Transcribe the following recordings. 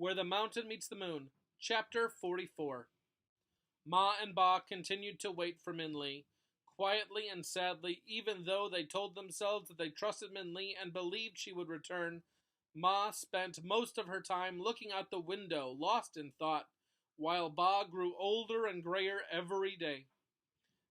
Where the Mountain Meets the Moon, Chapter 44. Ma and Ba continued to wait for Min Li, quietly and sadly, even though they told themselves that they trusted Min Li and believed she would return. Ma spent most of her time looking out the window, lost in thought, while Ba grew older and grayer every day.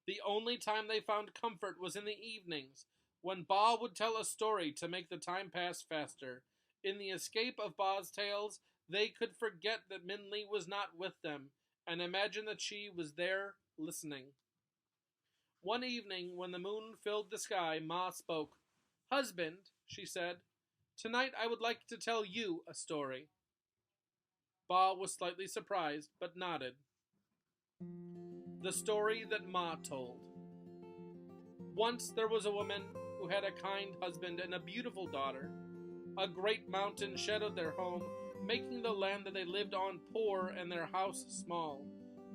The only time they found comfort was in the evenings, when Ba would tell a story to make the time pass faster. In the escape of Ba's tales, they could forget that Min Li was not with them, and imagine that she was there listening. One evening, when the moon filled the sky, Ma spoke. "Husband," she said, "tonight I would like to tell you a story." Ba was slightly surprised, but nodded. The story that Ma told. Once there was a woman who had a kind husband and a beautiful daughter. A great mountain shadowed their home, making the land that they lived on poor and their house small.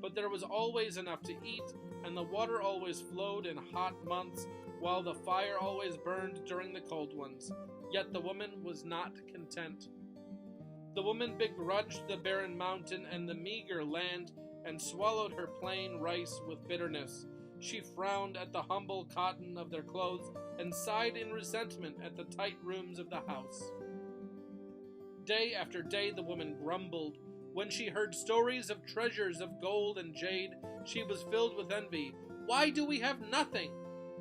But there was always enough to eat, and the water always flowed in hot months, while the fire always burned during the cold ones. Yet the woman was not content. The woman begrudged the barren mountain and the meager land, and swallowed her plain rice with bitterness. She frowned at the humble cotton of their clothes, and sighed in resentment at the tight rooms of the house. Day after day the woman grumbled. When she heard stories of treasures of gold and jade, she was filled with envy. "Why do we have nothing?"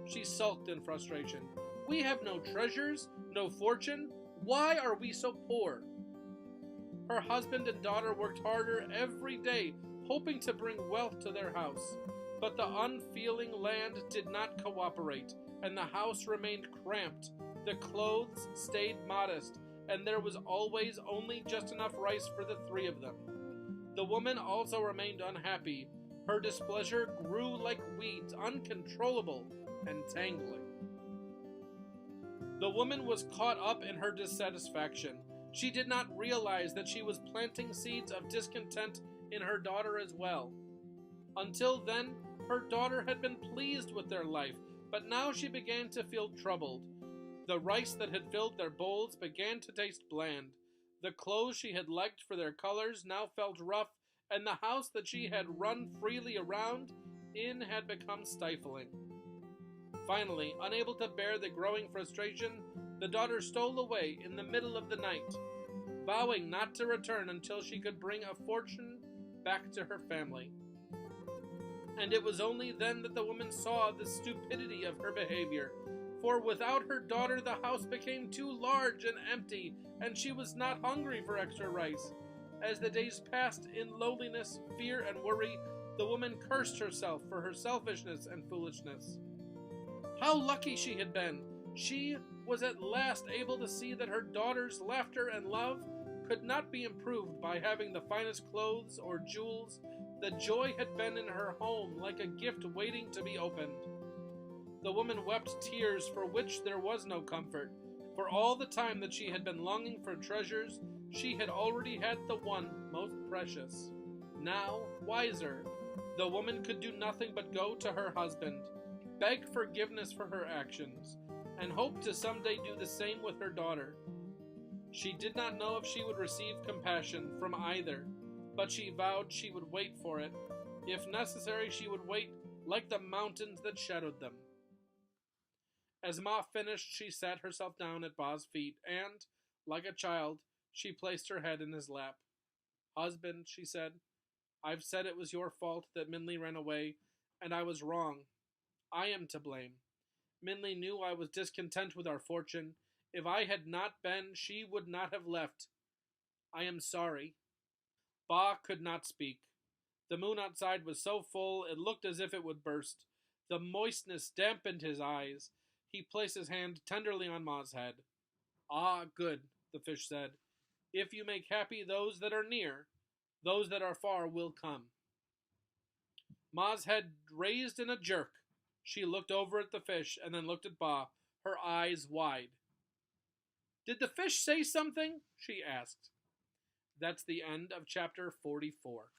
She sulked in frustration. "We have no treasures, no fortune. Why are we so poor?" Her husband and daughter worked harder every day, hoping to bring wealth to their house. But the unfeeling land did not cooperate, and the house remained cramped. The clothes stayed modest, and there was always only just enough rice for the three of them. The woman also remained unhappy. Her displeasure grew like weeds, uncontrollable and tangling. The woman was caught up in her dissatisfaction. She did not realize that she was planting seeds of discontent in her daughter as well. Until then, her daughter had been pleased with their life, but now she began to feel troubled. The rice that had filled their bowls began to taste bland. The clothes she had liked for their colors now felt rough, and the house that she had run freely around in had become stifling. Finally, unable to bear the growing frustration, the daughter stole away in the middle of the night, vowing not to return until she could bring a fortune back to her family. And it was only then that the woman saw the stupidity of her behavior, for without her daughter the house became too large and empty, and she was not hungry for extra rice. As the days passed in loneliness, fear, and worry, the woman cursed herself for her selfishness and foolishness. How lucky she had been! She was at last able to see that her daughter's laughter and love could not be improved by having the finest clothes or jewels. The joy had been in her home like a gift waiting to be opened. The woman wept tears for which there was no comfort. For all the time that she had been longing for treasures, she had already had the one most precious. Now, wiser, the woman could do nothing but go to her husband, beg forgiveness for her actions, and hope to someday do the same with her daughter. She did not know if she would receive compassion from either, but she vowed she would wait for it. If necessary, she would wait like the mountains that shadowed them. As Ma finished, she sat herself down at Ba's feet, and, like a child, she placed her head in his lap. "Husband," she said, "I've said it was your fault that Min Li ran away, and I was wrong. I am to blame. Min Li knew I was discontent with our fortune. If I had not been, she would not have left. I am sorry." Ba could not speak. The moon outside was so full it looked as if it would burst. The moistness dampened his eyes. He placed his hand tenderly on Ma's head. "Ah, good," the fish said. "If you make happy those that are near, those that are far will come." Ma's head raised in a jerk. She looked over at the fish and then looked at Ba, her eyes wide. "Did the fish say something?" she asked. That's the end of chapter 44.